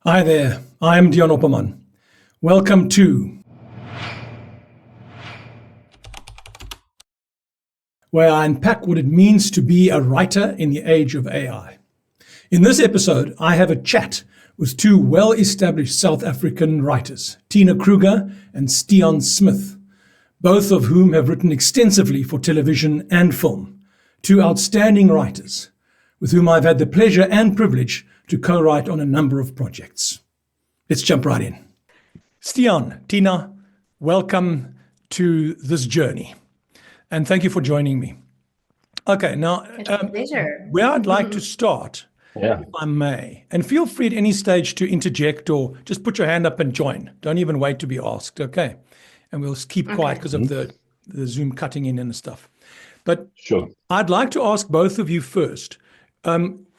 Hi there, I'm Dion Opperman. Welcome to where I unpack what it means to be a writer in the age of AI. In this episode, I have a chat with two well-established South African writers, Tina Kruger and Stiaan Smith, both of whom have written extensively for television and film. Two outstanding writers with whom I've had the pleasure and privilege to co-write on a number of projects. Let's jump right in. Stiaan, Tina, welcome to this journey. And thank you for joining me. Okay, now, It's a pleasure. where I'd like to start, Yeah, if I may, and feel free at any stage to interject or just put your hand up and join. Don't even wait to be asked, okay? And we'll keep quiet because of the Zoom cutting in and stuff. But sure. I'd like to ask both of you first,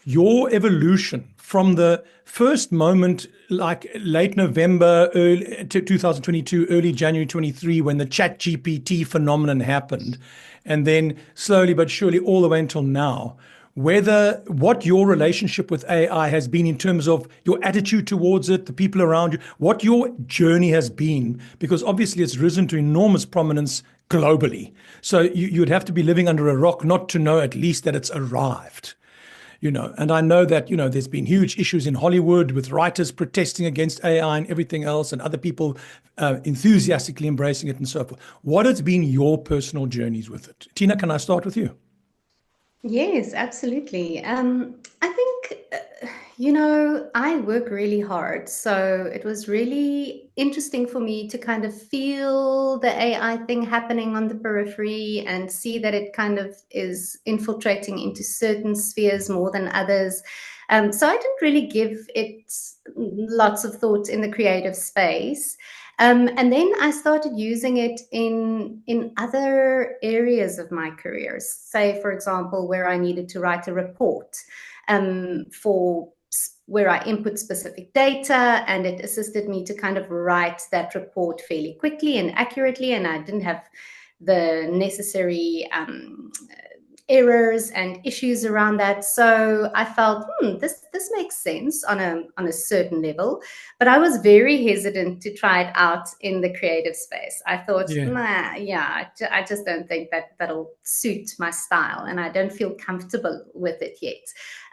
your evolution from the first moment, like late November, early 2022, early January 23, when the ChatGPT phenomenon happened, and then slowly but surely all the way until now, what your relationship with AI has been in terms of your attitude towards it, the people around you, what your journey has been, because obviously it's risen to enormous prominence globally. So you'd have to be living under a rock not to know at least that it's arrived. And I know that, there's been huge issues in Hollywood with writers protesting against AI and everything else, and other people enthusiastically embracing it and so forth. What has been your personal journeys with it? Tina, can I start with you? Yes, absolutely. I think, I work really hard. So it was really interesting for me to kind of feel the AI thing happening on the periphery and see that it kind of is infiltrating into certain spheres more than others. So I didn't really give it lots of thought in the creative space. And then I started using it in other areas of my career. Say, for example, where I needed to write a report for where I input specific data, and it assisted me to kind of write that report fairly quickly and accurately, and I didn't have the necessary errors and issues around that. So I felt, this makes sense on a certain level, but I was very hesitant to try it out in the creative space. I thought, I just don't think that'll suit my style, and I don't feel comfortable with it yet.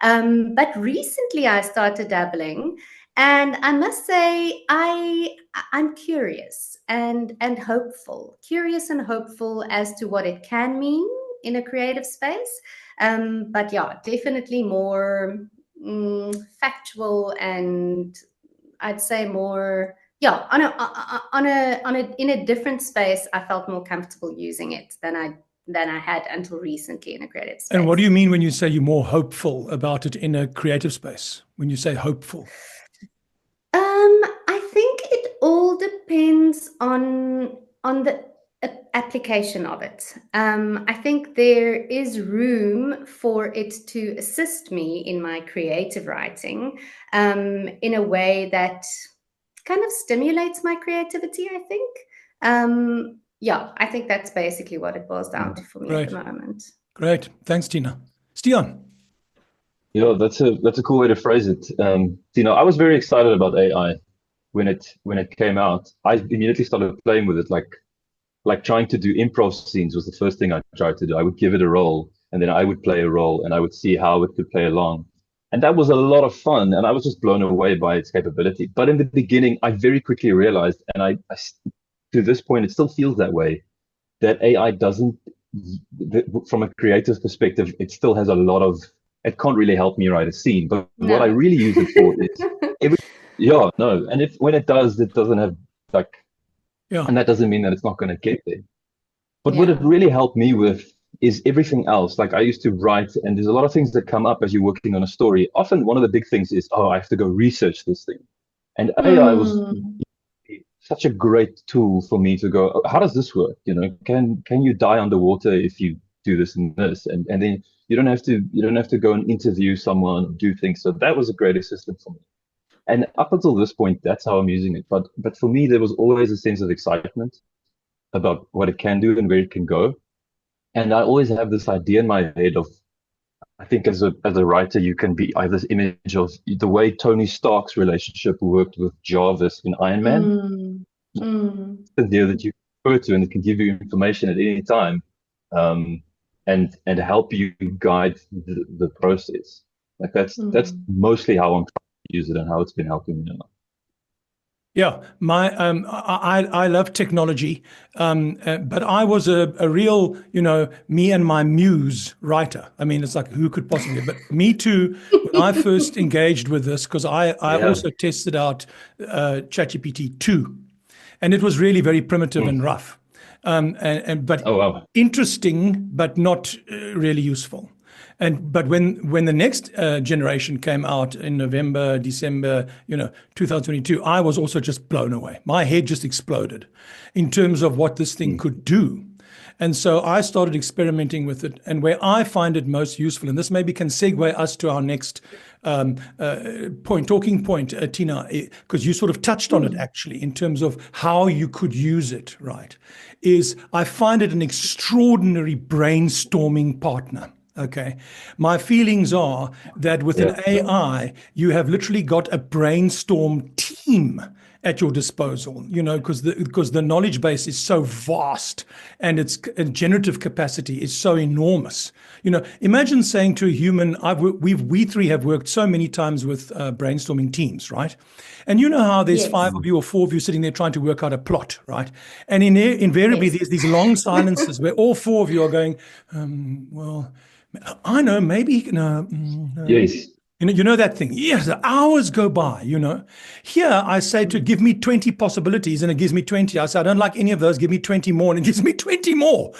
But recently I started dabbling, and I must say I'm curious and hopeful, as to what it can mean in a creative space. But yeah, definitely more factual, and I'd say more, in a different space. I felt more comfortable using it than I had until recently in a creative space. And what do you mean when you say you're more hopeful about it in a creative space? When you say hopeful? I think it all depends on the application of it. I think there is room for it to assist me in my creative writing in a way that kind of stimulates my creativity, I think. I think that's basically what it boils down to for me at the moment. Great. Thanks, Tina. Stiaan. That's a cool way to phrase it. I was very excited about AI when it came out. I immediately started playing with it, like trying to do improv scenes was the first thing I tried to do. I would give it a role, and then I would play a role, and I would see how it could play along. And that was a lot of fun, and I was just blown away by its capability. But in the beginning, I very quickly realized, and I to this point, it still feels that way, that AI doesn't, from a creative perspective, it still has a lot of, it can't really help me write a scene. But what I really use it for is, and when it does, it doesn't have and that doesn't mean that it's not going to get there. But what it really helped me with is everything else. Like I used to write, and there's a lot of things that come up as you're working on a story. Often one of the big things is, I have to go research this thing. And AI was such a great tool for me to go, how does this work? Can you die underwater if you do this and this? And then you don't have to go and interview someone or do things. So that was a great assistant for me. And up until this point, that's how I'm using it. But for me, there was always a sense of excitement about what it can do and where it can go. And I always have this idea in my head of I think as a writer, you can be. I have this image of the way Tony Stark's relationship worked with Jarvis in Iron Man. Mm, mm, There that you refer to, and it can give you information at any time, um, and help you guide the process. Like that's mm. mostly how I'm trying to use it and how it's been helping me. Yeah, I love technology, but I was a real, me and my muse writer. I mean, it's like who could possibly, but me too. When I first engaged with this, because I Yeah. also tested out ChatGPT 2, and it was really very primitive and rough, but Oh wow. interesting, but not really useful. But when the next generation came out in November, December, 2022, I was also just blown away. My head just exploded in terms of what this thing could do. And so I started experimenting with it. And where I find it most useful, and this maybe can segue us to our next talking point, Tina, because you sort of touched on it actually in terms of how you could use it, right? Is I find it an extraordinary brainstorming partner. Okay. My feelings are that with an AI, you have literally got a brainstorm team at your disposal, because the knowledge base is so vast and its generative capacity is so enormous. Imagine saying to a human, we three have worked so many times with brainstorming teams, right? And you know how there's Yes. 5 of you or 4 of you sitting there trying to work out a plot, right? And invariably Yes. there's these long silences where all 4 of you are going, well, I know, maybe, no. Yes. You know that thing. Yes, the hours go by, Here I say to give me 20 possibilities and it gives me 20. I say, I don't like any of those. Give me 20 more and it gives me 20 more.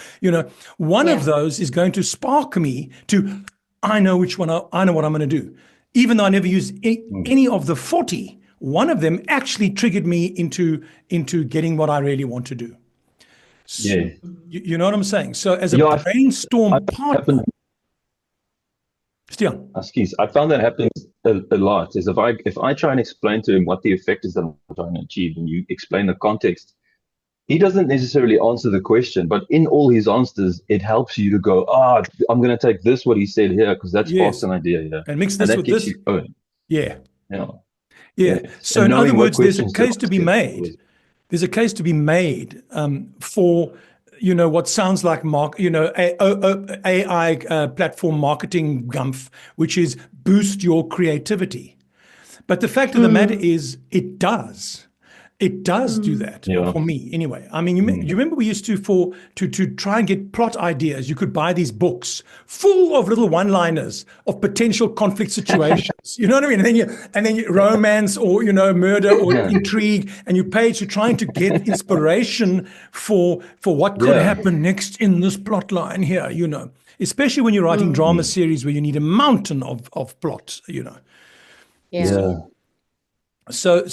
One of those is going to spark me to, I know which one, I know what I'm going to do. Even though I never use any of the 40, one of them actually triggered me into getting what I really want to do. Yeah. You know what I'm saying? So as a Yeah, brainstorm partner, Stiaan. Excuse. I found that happens a lot. Is if I try and explain to him what the effect is that I'm trying to achieve, and you explain the context, he doesn't necessarily answer the question, but in all his answers, it helps you to go, I'm going to take this what he said here because that sparks Yes. an idea here, And mix and this that with gets this. you going. Yeah. Yeah. Yeah. Yes. So And in other knowing what words, there's a questions to case to ask be him made. was- There's a case to be made for, what sounds like AI platform marketing gumph, which is boost your creativity. But the fact of the matter is, it does. It does do that Yeah. for me anyway. I mean, you remember we used to try and get plot ideas. You could buy these books full of little one-liners of potential conflict situations. You know what I mean? And then you romance or murder or intrigue, and you pay to trying to get inspiration for what could happen next in this plot line here. Especially when you're writing drama series where you need a mountain of plots. Yeah. So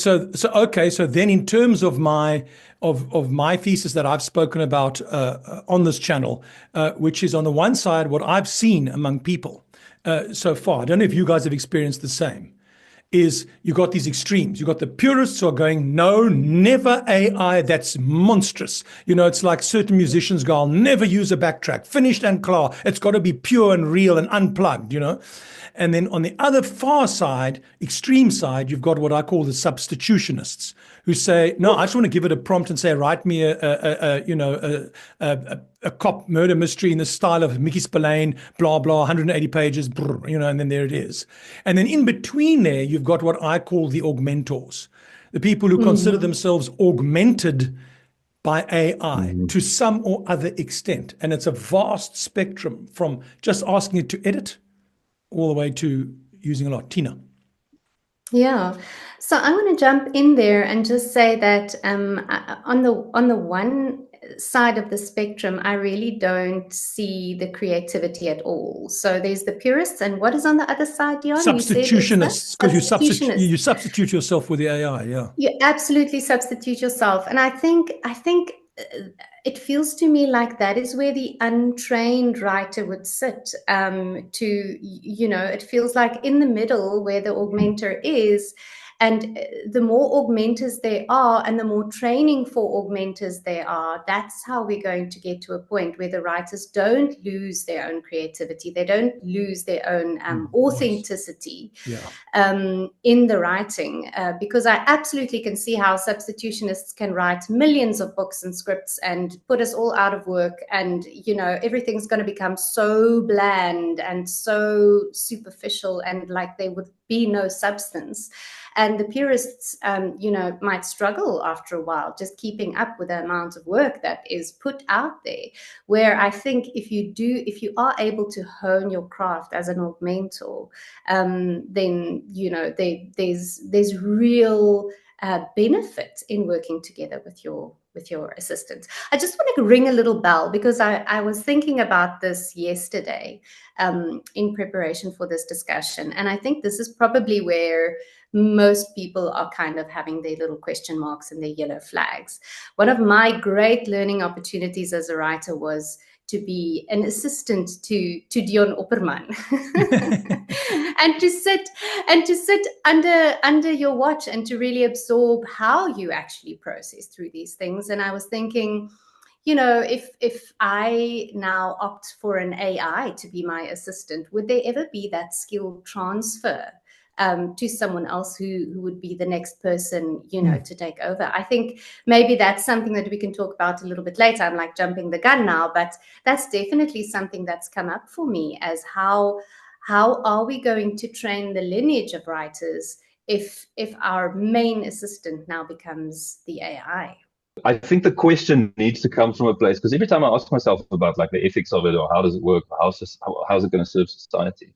okay. So then, in terms of my thesis that I've spoken about on this channel, which is on the one side what I've seen among people so far. I don't know if you guys have experienced the same. Is you got these extremes. You got the purists who are going, no, never AI. That's monstrous. It's like certain musicians go, I'll never use a backtrack, finished and clear. It's got to be pure and real and unplugged. And then on the other far side, extreme side, you've got what I call the substitutionists who say, no, I just want to give it a prompt and say, write me a cop murder mystery in the style of Mickey Spillane, blah, blah, 180 pages, and then there it is. And then in between there, you've got what I call the augmentors, the people who consider themselves augmented by AI to some or other extent. And it's a vast spectrum from just asking it to edit all the way to using a lot. Tina. Yeah. So I want to jump in there and just say that on the one side of the spectrum, I really don't see the creativity at all. So there's the purists, and what is on the other side, Dion? Substitutionists, because Substitutionists. you substitute yourself with the AI. Yeah. You absolutely substitute yourself, and I think it feels to me like that is where the untrained writer would sit. It feels like in the middle where the augmenter is, And the more augmenters there are and the more training for augmenters there are, that's how we're going to get to a point where the writers don't lose their own creativity. They don't lose their own authenticity in the writing, because I absolutely can see how substitutionists can write millions of books and scripts and put us all out of work, and everything's going to become so bland and so superficial, and like there would be no substance. And the purists, might struggle after a while just keeping up with the amount of work that is put out there. Where I think if you are able to hone your craft as an augmentor, then there's real benefit in working together with your assistant. I just want to ring a little bell because I was thinking about this yesterday in preparation for this discussion, and I think this is probably where most people are kind of having their little question marks and their yellow flags. One of my great learning opportunities as a writer was to be an assistant to Dion Opperman and to sit under your watch and to really absorb how you actually process through these things. And I was thinking, if I now opt for an AI to be my assistant, would there ever be that skill transfer to someone else who would be the next person, to take over? I think maybe that's something that we can talk about a little bit later. I'm like jumping the gun now, but that's definitely something that's come up for me as how are we going to train the lineage of writers if our main assistant now becomes the AI? I think the question needs to come from a place, because every time I ask myself about like the ethics of it, or how does it work, or how's it going to serve society,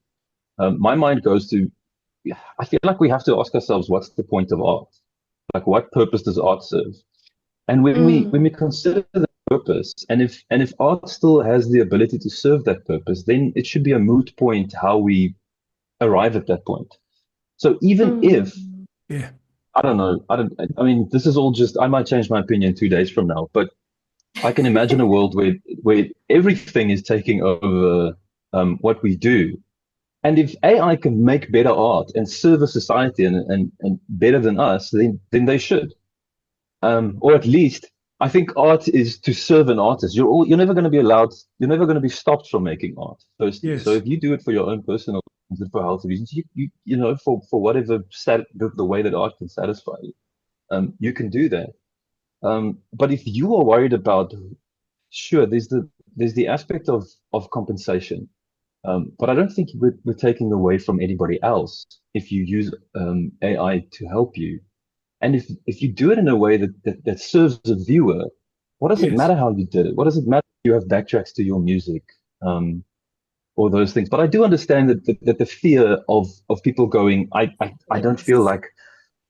my mind goes to, I feel like we have to ask ourselves, what's the point of art? Like, what purpose does art serve? And when we consider the purpose, and if art still has the ability to serve that purpose, then it should be a moot point how we arrive at that point. So even if, I don't know, I mean, this is all just, I might change my opinion 2 days from now, but I can imagine a world where everything is taking over what we do. And if AI can make better art and serve a society and better than us, then they should. Or at least, I think art is to serve an artist. You're never going to be allowed, you're never going to be stopped from making art. So if you do it for your own personal reasons, for health reasons, for whatever the way that art can satisfy you, you can do that. But if you are worried about, sure, there's the aspect of compensation. But I don't think we're taking away from anybody else if you use AI to help you. And if you do it in a way that serves the viewer, what does it matter how you did it? What does it matter if you have backtracks to your music, or those things? But I do understand that the fear of people going, I don't feel like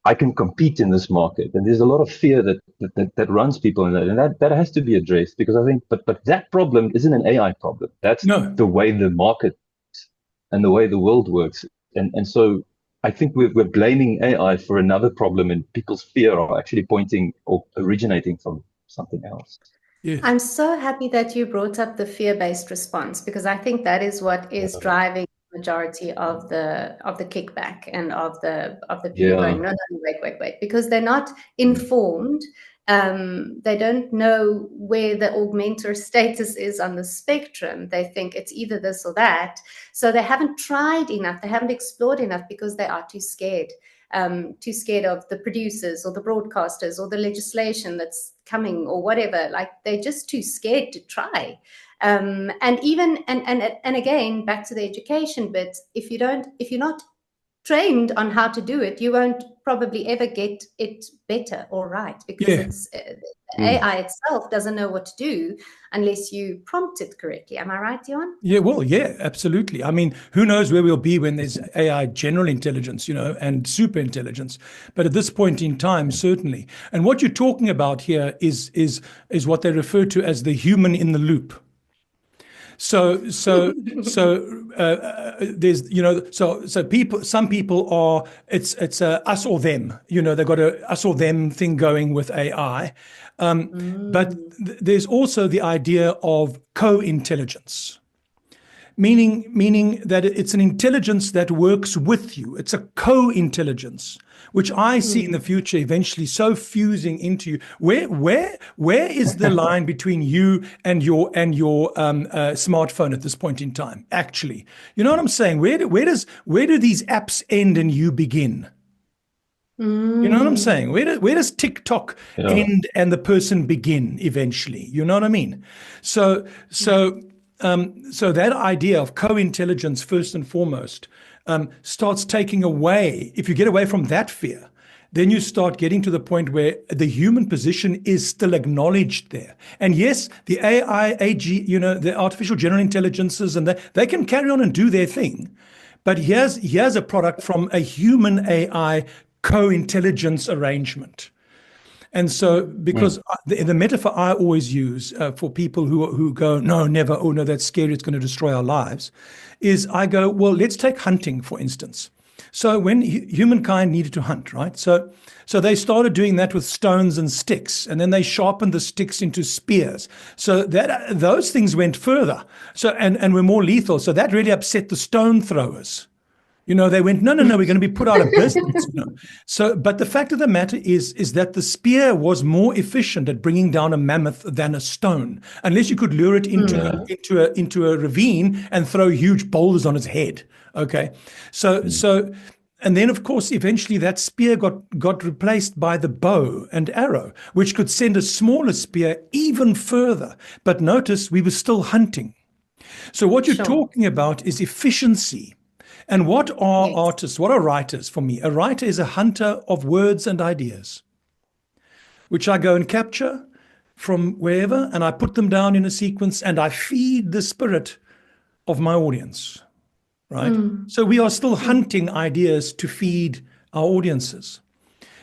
I can compete in this market. And there's a lot of fear that runs people in that. And that has to be addressed, because I think, but that problem isn't an AI problem. That's the way the market and the way the world works. And so I think we're blaming AI for another problem, and people's fear are actually pointing or originating from something else. Yes. I'm so happy that you brought up the fear-based response, because I think that is what is driving the majority of the kickback and of the people going, no, wait, because they're not informed. They don't know where the augmenter status is on the spectrum. They think it's either this or that. So they haven't tried enough. They haven't explored enough because they are too scared of the producers or the broadcasters or the legislation that's coming or whatever. Like, they're just too scared to try. And again, back to the education bit, if you're not trained on how to do it, you won't probably ever get it better or right, because AI itself doesn't know what to do unless you prompt it correctly. Am I right, Dion? Yeah, well, yeah, absolutely. I mean, who knows where we'll be when there's AI general intelligence, and super intelligence. But at this point in time, certainly. And what you're talking about here is what they refer to as the human in the loop. So there's, so people, some people are, it's a us or them, they've got a us or them thing going with AI. But there's also the idea of co-intelligence, meaning that it's an intelligence that works with you. It's a co-intelligence which I see in the future eventually so fusing into you. Where is the line between you and your smartphone at this point in time? Actually, you know what I'm saying? Where do these apps end and you begin? You know what I'm saying? Where does TikTok end and the person begin eventually? You know what I mean? So that idea of co-intelligence first and foremost starts taking away. If you get away from that fear, then you start getting to the point where the human position is still acknowledged there. And yes, the AI, AG, the artificial general intelligences, and they can carry on and do their thing. But here's a product from a human AI co-intelligence arrangement. And so, because the metaphor I always use for people who go, no, never, oh no, that's scary, it's going to destroy our lives, is I go, well, let's take hunting, for instance. So when humankind needed to hunt, right? So they started doing that with stones and sticks, and then they sharpened the sticks into spears. So that those things went further. So and were more lethal. So that really upset the stone throwers. They went, no, we're going to be put out of business. So, but the fact of the matter is that the spear was more efficient at bringing down a mammoth than a stone, unless you could lure it into a ravine and throw huge boulders on its head. Okay, so, and then of course, eventually that spear got replaced by the bow and arrow, which could send a smaller spear even further. But notice we were still hunting. So what you're talking about is efficiency. And what are artists? What are writers for me? A writer is a hunter of words and ideas, which I go and capture from wherever, and I put them down in a sequence, and I feed the spirit of my audience, right? So we are still hunting ideas to feed our audiences.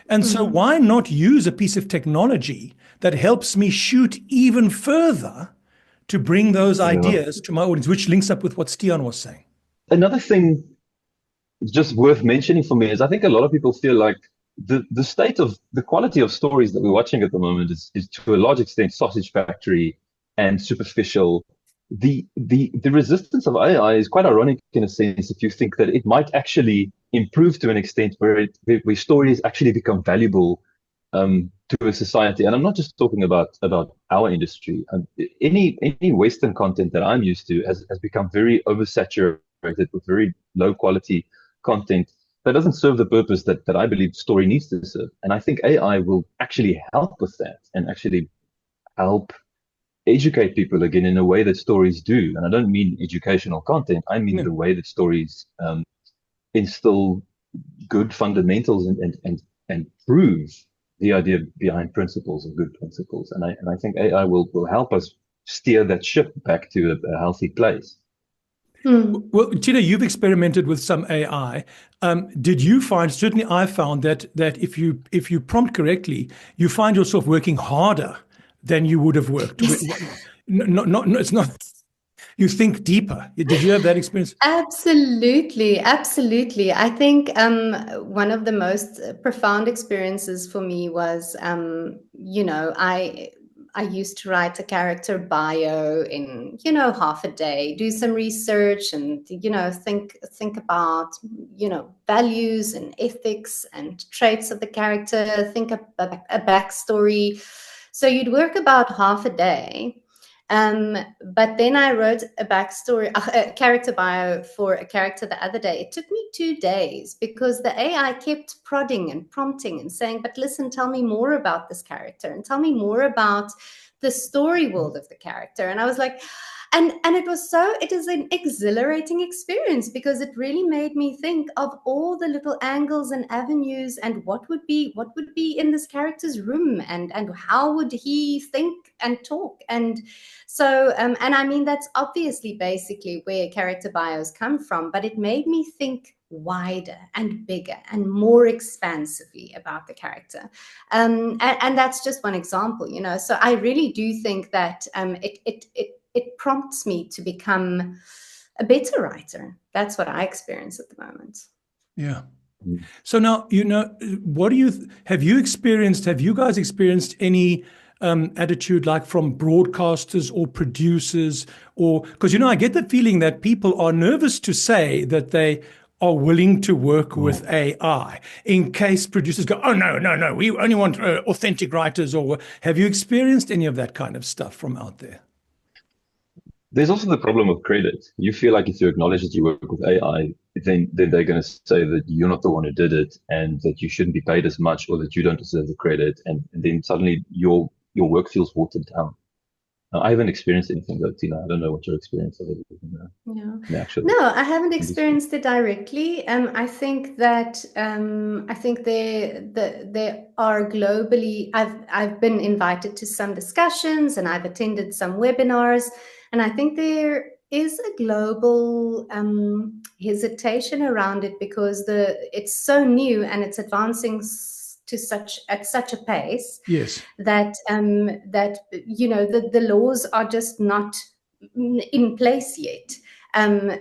And so why not use a piece of technology that helps me shoot even further to bring those ideas to my audience, which links up with what Stiaan was saying. Another thing just worth mentioning for me is I think a lot of people feel like the state of the quality of stories that we're watching at the moment is to a large extent sausage factory and superficial. The resistance of AI is quite ironic in a sense if you think that it might actually improve to an extent where stories actually become valuable to a society. And I'm not just talking about our industry. Any Western content that I'm used to has become very oversaturated with very low quality content that doesn't serve the purpose that I believe story needs to serve. And I think AI will actually help with that and actually help educate people again in a way that stories do. And I don't mean educational content. I mean the way that stories instill good fundamentals and prove the idea behind principles and good principles. And I think AI will help us steer that ship back to a healthy place. Well, Tina, you've experimented with some AI. Did you find? Certainly, I found that if you prompt correctly, you find yourself working harder than you would have worked. No, it's not. You think deeper. Did you have that experience? Absolutely. I think one of the most profound experiences for me was, I used to write a character bio in, half a day, do some research and, think about, values and ethics and traits of the character, think of a backstory. So you'd work about half a day. But then I wrote a character bio for a character the other day. It took me 2 days because the AI kept prodding and prompting and saying, but listen, tell me more about this character and tell me more about the story world of the character. And I was like, and it is an exhilarating experience because it really made me think of all the little angles and avenues and what would be in this character's room and how would he think and talk. And so, and I mean, that's obviously basically where character bios come from, but it made me think wider and bigger and more expansively about the character. And that's just one example, so I really do think that it prompts me to become a better writer. That's what I experience at the moment. Yeah. So now, what do have you guys experienced any attitude like from broadcasters or producers, or because I get the feeling that people are nervous to say that they are willing to work with AI in case producers go, oh, no, we only want authentic writers? Or have you experienced any of that kind of stuff from out there? There's also the problem of credit. You feel like if you acknowledge that you work with AI, then they're going to say that you're not the one who did it and that you shouldn't be paid as much or that you don't deserve the credit. And then suddenly your work feels watered down. I haven't experienced anything though, Tina. I don't know what your experience of it is in the actual No, I haven't industry. experienced it directly. I think that there are globally. I've been invited to some discussions and I've attended some webinars, and I think there is a global hesitation around it because it's so new and it's advancing at such a pace. Yes. That the laws are just not in place yet.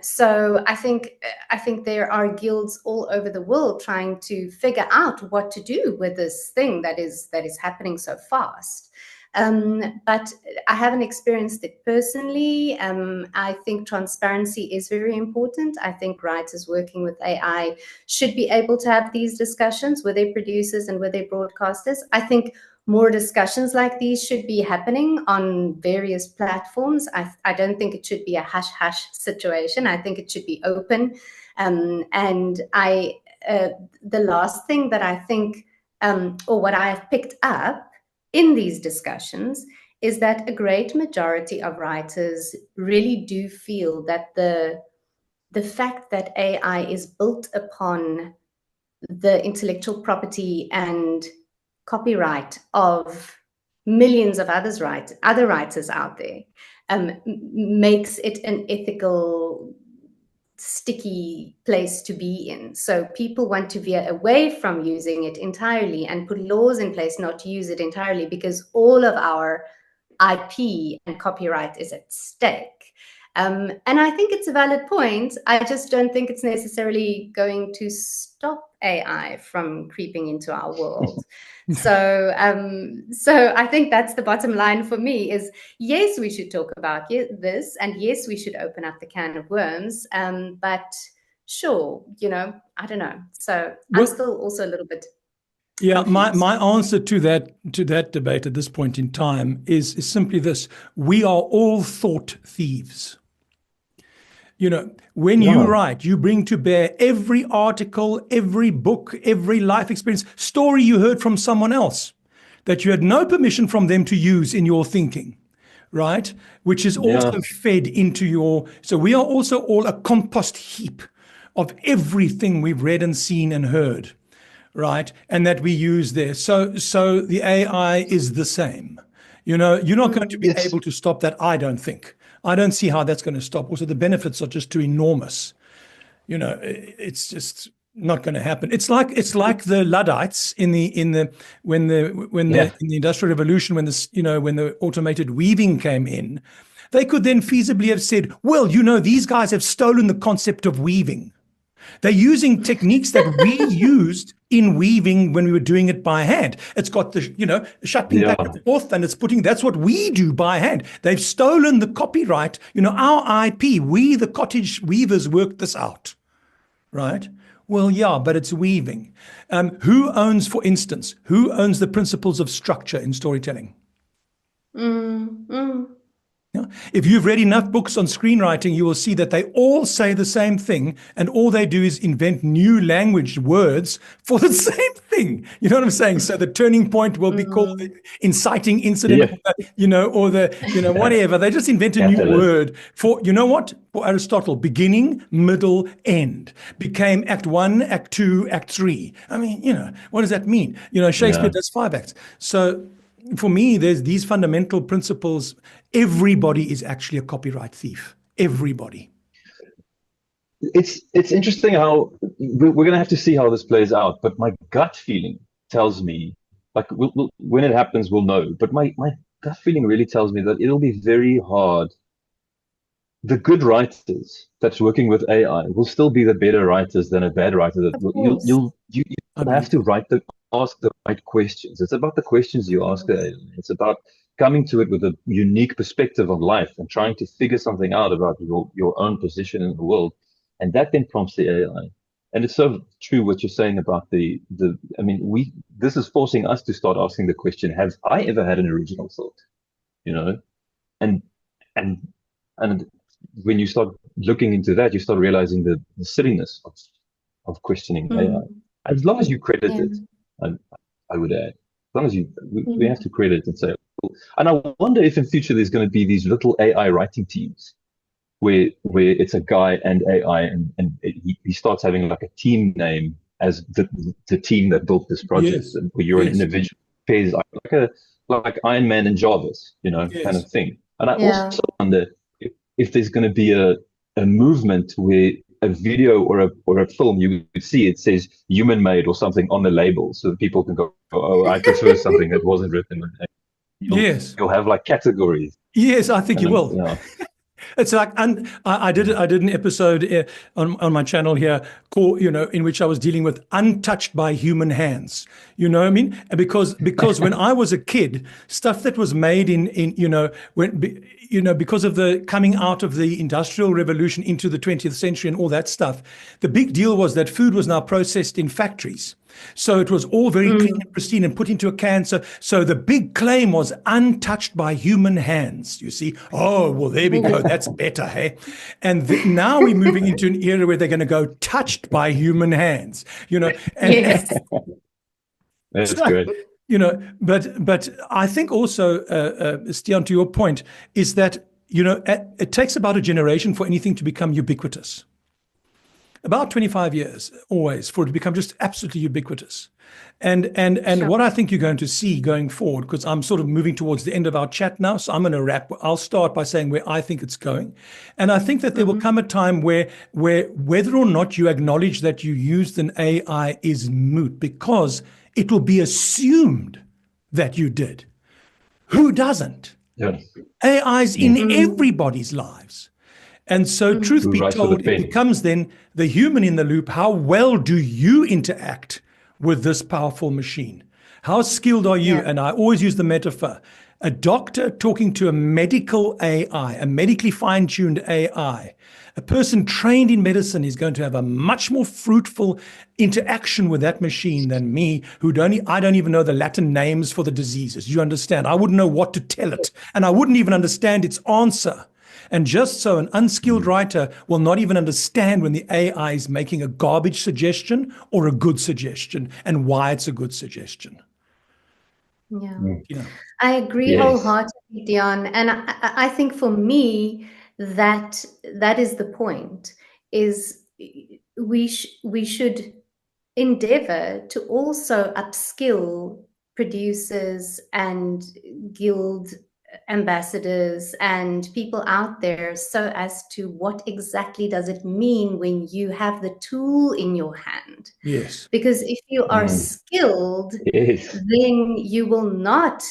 So I think there are guilds all over the world trying to figure out what to do with this thing that is happening so fast. But I haven't experienced it personally. I think transparency is very important. I think writers working with AI should be able to have these discussions with their producers and with their broadcasters. I think more discussions like these should be happening on various platforms. I don't think it should be a hush-hush situation. I think it should be open. And the last thing that I think, or what I have picked up in these discussions, is that a great majority of writers really do feel that the fact that AI is built upon the intellectual property and copyright of millions of other writers out there makes it an ethical, sticky place to be in. So people want to veer away from using it entirely and put laws in place not to use it entirely because all of our IP and copyright is at stake. And I think it's a valid point. I just don't think it's necessarily going to stop AI from creeping into our world. So I think that's the bottom line for me is, yes, we should talk about this, and yes, we should open up the can of worms. But sure, I don't know. So I'm still also a little bit Yeah, confused. my answer to that debate at this point in time is simply this: we are all thought thieves. When you write, you bring to bear every article, every book, every life experience, story you heard from someone else that you had no permission from them to use in your thinking, right? Which is also fed into so we are also all a compost heap of everything we've read and seen and heard, right? And that we use there. So the AI is the same. You're not going to be able to stop that, I don't think. I don't see how that's going to stop. Also, the benefits are just too enormous. It's just not going to happen. It's like the Luddites in the Industrial Revolution, when the automated weaving came in. They could then feasibly have said, well, these guys have stolen the concept of weaving. They're using techniques that we used in weaving when we were doing it by hand. It's got the, shuttling back and forth, and that's what we do by hand. They've stolen the copyright, our IP. We, the cottage weavers, worked this out, right? Well, yeah, but it's weaving. Who owns the principles of structure in storytelling? If you've read enough books on screenwriting, you will see that they all say the same thing, and all they do is invent new language words for the same thing. You know what I'm saying? So the turning point will be called the inciting incident, or the whatever. They just invent a new word for, for Aristotle, beginning, middle, end became act 1, act 2, act 3. I mean, what does that mean? Shakespeare does 5 acts. So for me, there's these fundamental principles. Everybody is actually a copyright thief. Everybody. It's interesting how we're going to have to see how this plays out. But my gut feeling tells me, like, when it happens, we'll know. But my gut feeling really tells me that it'll be very hard. The good writers that's working with AI will still be the better writers than a bad writer. You have to ask the right questions. It's about the questions you ask the AI. It's about coming to it with a unique perspective on life and trying to figure something out about your own position in the world. And that then prompts the AI. And it's so true what you're saying about I mean, this is forcing us to start asking the question, have I ever had an original thought? You know, and and and when you start looking into that, you start realizing the silliness of questioning AI. As long as you credit it, I would add, as long as we have to credit and say, and I wonder if in future there's going to be these little AI writing teams where it's a guy and AI, and he starts having like a team name as the team that built this project, Yes. and where you're an individual pairs like Iron Man and Jarvis, kind of thing. And I also wonder if there's going to be a movement where a video or a film you would see it says human made or something on the label, so that people can go, oh, I prefer something that wasn't written. You'll have like categories. Yes, I think you will. Yeah. It's like, and I did an episode on my channel here called, in which I was dealing with untouched by human hands. You know what I mean? Because when I was a kid, stuff that was made because of the coming out of the Industrial Revolution into the 20th century and all that stuff, the big deal was that food was now processed in factories. So it was all very clean and pristine and put into a can. So the big claim was untouched by human hands, you see. Oh, well, there we go. That's better, hey? And now we're moving into an era where they're going to go touched by human hands, Yes. That's great. But I think also, Stiaan, to your point, is that, it takes about a generation for anything to become ubiquitous. About 25 years, always, for it to become just absolutely ubiquitous. And Sure. what I think you're going to see going forward, because I'm sort of moving towards the end of our chat now, so I'm going to wrap. I'll start by saying where I think it's going. And I think that there will come a time where whether or not you acknowledge that you used an AI is moot, because it will be assumed that you did. Who doesn't? Yeah. AI's in everybody's lives. And so, truth be told, it becomes then the human in the loop. How well do you interact with this powerful machine? How skilled are you? And I always use the metaphor. A doctor talking to a medical AI, a medically fine-tuned AI, a person trained in medicine is going to have a much more fruitful interaction with that machine than me, I don't even know the Latin names for the diseases. You understand? I wouldn't know what to tell it, and I wouldn't even understand its answer. And just so, an unskilled writer will not even understand when the AI is making a garbage suggestion or a good suggestion, and why it's a good suggestion. Yeah. I agree wholeheartedly, Dion. And I think for me, that is the point, is we should endeavor to also upskill producers and guild ambassadors and people out there, so as to what exactly does it mean when you have the tool in your hand. Yes. Because if you are skilled, then you will not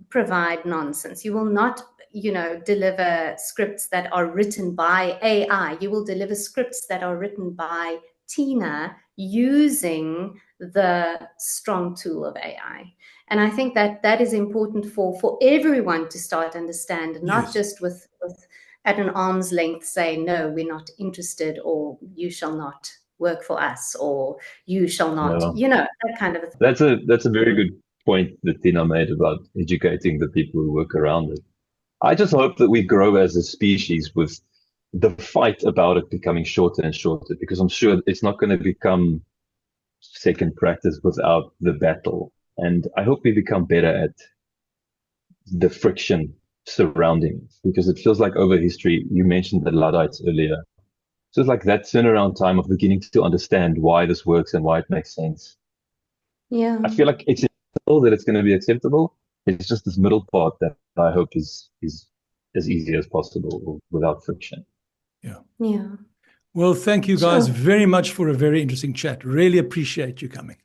provide nonsense. You will not, deliver scripts that are written by AI. You will deliver scripts that are written by Tina using the strong tool of AI. And I think that is important for everyone to start understand, not just with at an arm's length say, no, we're not interested, or you shall not work for us, or you shall not, that kind of a thing. That's a very good point that Tina made about educating the people who work around it. I just hope that we grow as a species with the fight about it becoming shorter and shorter, because I'm sure it's not going to become second practice without the battle. And I hope we become better at the friction surrounding it, because it feels like over history, you mentioned the Luddites earlier. So it's like that turnaround time of beginning to understand why this works and why it makes sense. Yeah. I feel like it's inevitable that it's going to be acceptable. It's just this middle part that I hope is as easy as possible without friction. Yeah. Well, thank you guys very much for a very interesting chat. Really appreciate you coming.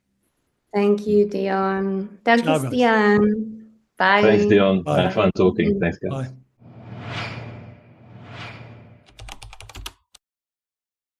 Thank you, Dion. Dankie, Stiaan. Bye. Thanks, Dion. Bye. I had fun talking. Thanks, guys. Bye.